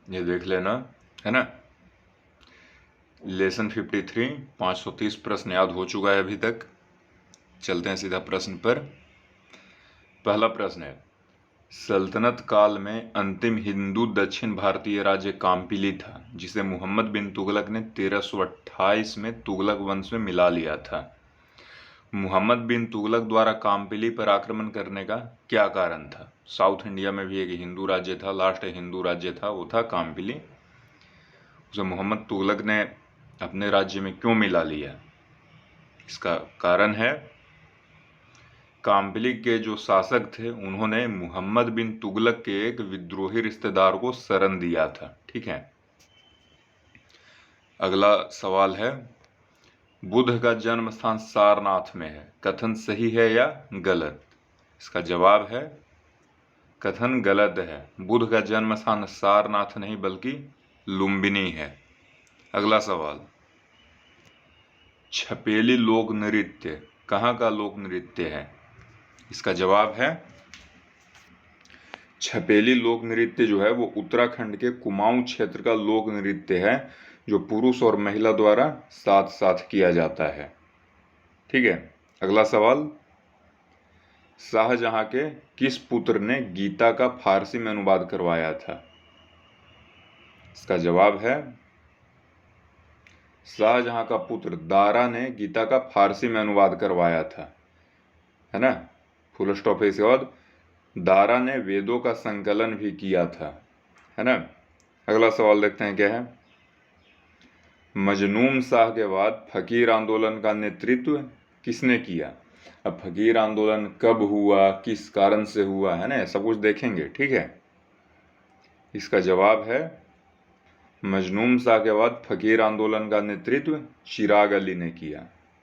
ये देख लेना, है ना। लेसन 53 530 प्रश्न याद हो चुका है अभी तक। चलते हैं सीधा प्रश्न पर। पहला प्रश्न है, सल्तनत काल में अंतिम हिंदू दक्षिण भारतीय राज्य काम्पिली था, जिसे मोहम्मद बिन तुगलक ने 1328 में तुगलक वंश में मिला लिया था। मोहम्मद बिन तुगलक द्वारा काम्पिली पर आक्रमण करने का क्या कारण था? साउथ इंडिया में भी एक हिंदू राज्य था, लास्ट हिंदू राज्य था, वो था काम्पिली। उसे मोहम्मद तुगलक ने अपने राज्य में क्यों मिला लिया? इसका कारण है, काम्पिली के जो शासक थे उन्होंने मोहम्मद बिन तुगलक के एक विद्रोही रिश्तेदार को शरण दिया था। ठीक है। अगला सवाल है, बुद्ध का जन्म स्थान सारनाथ में है, कथन सही है या गलत? इसका जवाब है कथन गलत है। बुद्ध का जन्म स्थान सारनाथ नहीं बल्कि लुम्बिनी है। अगला सवाल, छपेली लोक नृत्य कहाँ का लोक नृत्य है? इसका जवाब है, छपेली लोक नृत्य जो है वो उत्तराखंड के कुमाऊं क्षेत्र का लोक नृत्य है, जो पुरुष और महिला द्वारा साथ साथ किया जाता है। ठीक है। अगला सवाल, शाहजहां के किस पुत्र ने गीता का फारसी में अनुवाद करवाया था? इसका जवाब है, शाहजहां का पुत्र दारा ने गीता का फारसी में अनुवाद करवाया था, है ना। फुल स्टॉप है इसके बाद। दारा ने वेदों का संकलन भी किया था, है ना। अगला सवाल देखते हैं क्या है, मजनून शाह के बाद फकीर आंदोलन का नेतृत्व किसने किया? अब फकीर आंदोलन कब हुआ, किस कारण से हुआ, है ना, सब कुछ देखेंगे। ठीक है। इसका जवाब है, मजनून शाह के बाद फकीर आंदोलन का नेतृत्व चिराग अली ने किया।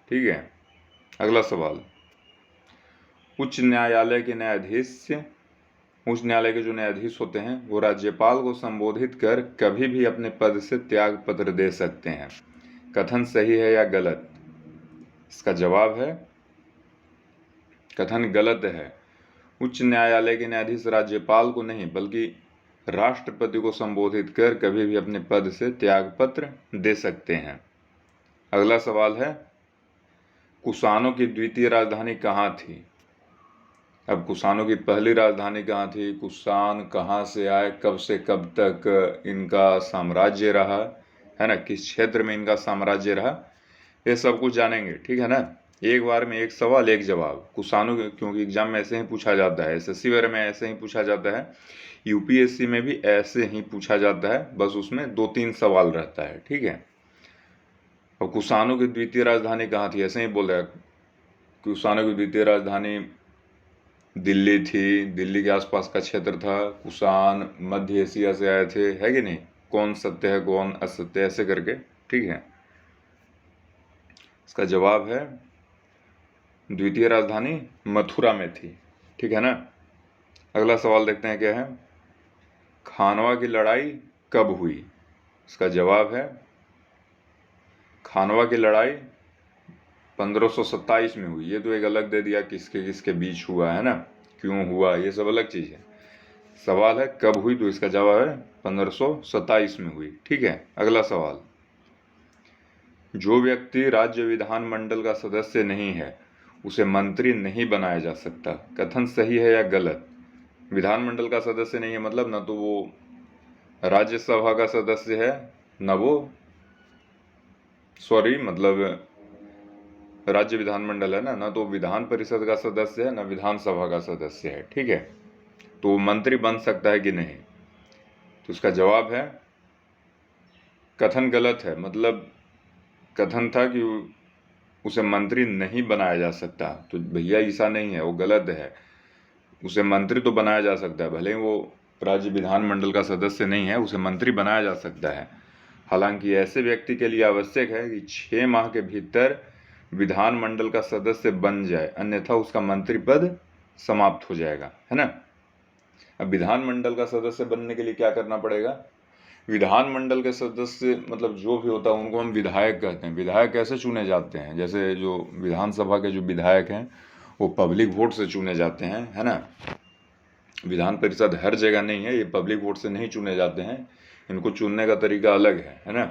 ठीक है। अगला सवाल, उच्च न्यायालय के जो न्यायाधीश होते हैं वो राज्यपाल को संबोधित कर कभी भी अपने पद से त्याग पत्र दे सकते हैं, कथन सही है या गलत? इसका जवाब है, कथन गलत है। उच्च न्यायालय के न्यायाधीश राज्यपाल को नहीं बल्कि राष्ट्रपति को संबोधित कर कभी भी अपने पद से त्याग पत्र दे सकते हैं। अगला सवाल है, कुषाणों की द्वितीय राजधानी कहाँ थी? अब कुषाणों की पहली राजधानी कहाँ थी, कुषाण कहाँ से आए, कब से कब तक इनका साम्राज्य रहा, है ना, किस क्षेत्र में इनका साम्राज्य रहा, ये सब कुछ जानेंगे। ठीक है ना। एक बार में एक सवाल एक जवाब। कुषाणों क्योंकि एग्जाम में ऐसे ही पूछा जाता है, एसएससी वगैरह में ऐसे ही पूछा जाता है, यूपीएससी में भी ऐसे ही पूछा जाता है, बस उसमें 2-3 सवाल रहता है। ठीक है। और कुषाणों की द्वितीय राजधानी कहाँ थी, ऐसे ही बोल रहा है, कुषाणों की द्वितीय राजधानी दिल्ली थी, दिल्ली के आसपास का क्षेत्र था। कुषाण मध्य एशिया से आए थे, है कि नहीं, कौन सत्य है कौन असत्य, ऐसे करके। ठीक है। इसका जवाब है, द्वितीय राजधानी मथुरा में थी। ठीक है ना। अगला सवाल देखते हैं क्या है, खानवा की लड़ाई कब हुई? इसका जवाब है, खानवा की लड़ाई 1527 में हुई। ये तो एक अलग दे दिया किसके किसके बीच हुआ, है ना, क्यों हुआ, ये सब अलग चीज है। सवाल है कब हुई, तो इसका जवाब है 1527 में हुई। ठीक है। अगला सवाल, जो व्यक्ति राज्य विधानमंडल का सदस्य नहीं है उसे मंत्री नहीं बनाया जा सकता, कथन सही है या गलत? विधानमंडल का सदस्य नहीं है मतलब ना तो वो राज्यसभा का सदस्य है, ना वो मतलब राज्य विधानमंडल है ना तो विधान परिषद का सदस्य है, ना विधानसभा का सदस्य है। ठीक है। तो मंत्री बन सकता है कि नहीं, तो इसका जवाब है, कथन गलत है। मतलब कथन था कि उसे मंत्री नहीं बनाया जा सकता, तो भैया ऐसा नहीं है, वो गलत है। उसे मंत्री तो बनाया जा सकता है, भले ही वो राज्य विधानमंडल का सदस्य नहीं है, उसे मंत्री बनाया जा सकता है। हालांकि ऐसे व्यक्ति के लिए आवश्यक है कि 6 माह के भीतर विधानमंडल का सदस्य बन जाए, अन्यथा उसका मंत्री पद समाप्त हो जाएगा, है ना। अब विधानमंडल का सदस्य बनने के लिए क्या करना पड़ेगा, विधानमंडल के सदस्य मतलब जो भी होता है उनको हम विधायक कहते हैं। विधायक कैसे चुने जाते हैं, जैसे जो विधानसभा के जो विधायक हैं वो पब्लिक वोट से चुने जाते हैं, है ना। विधान परिषद हर जगह नहीं है, ये पब्लिक वोट से नहीं चुने जाते हैं। इनको चुनने का तरीका अलग है ना।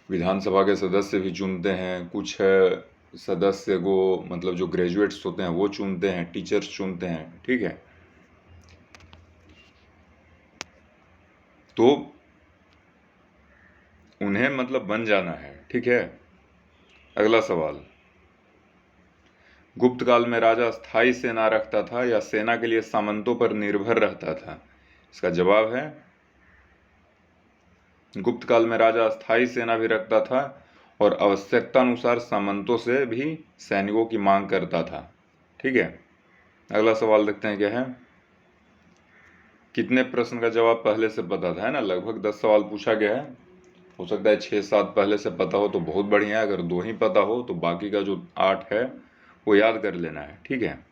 विधानसभा के सदस्य भी चुनते हैं, कुछ सदस्य को मतलब जो ग्रेजुएट्स होते हैं वो चुनते हैं, टीचर्स चुनते हैं, ठीक है। तो उन्हें मतलब बन जाना है, ठीक है। अगला सवाल, गुप्त काल में राजा स्थायी सेना रखता था या सेना के लिए सामंतों पर निर्भर रहता था? इसका जवाब है गुप्त काल में राजा स्थायी सेना भी रखता था और आवश्यकता अनुसार सामंतों से भी सैनिकों की मांग करता था, ठीक है। अगला सवाल देखते हैं क्या है। कितने प्रश्न का जवाब पहले से पता था, है ना। लगभग 10 सवाल पूछा गया है, हो सकता है 6-7 पहले से पता हो तो बहुत बढ़िया है, अगर 2 ही पता हो तो बाकी का जो 8 है वो याद कर लेना है, ठीक है।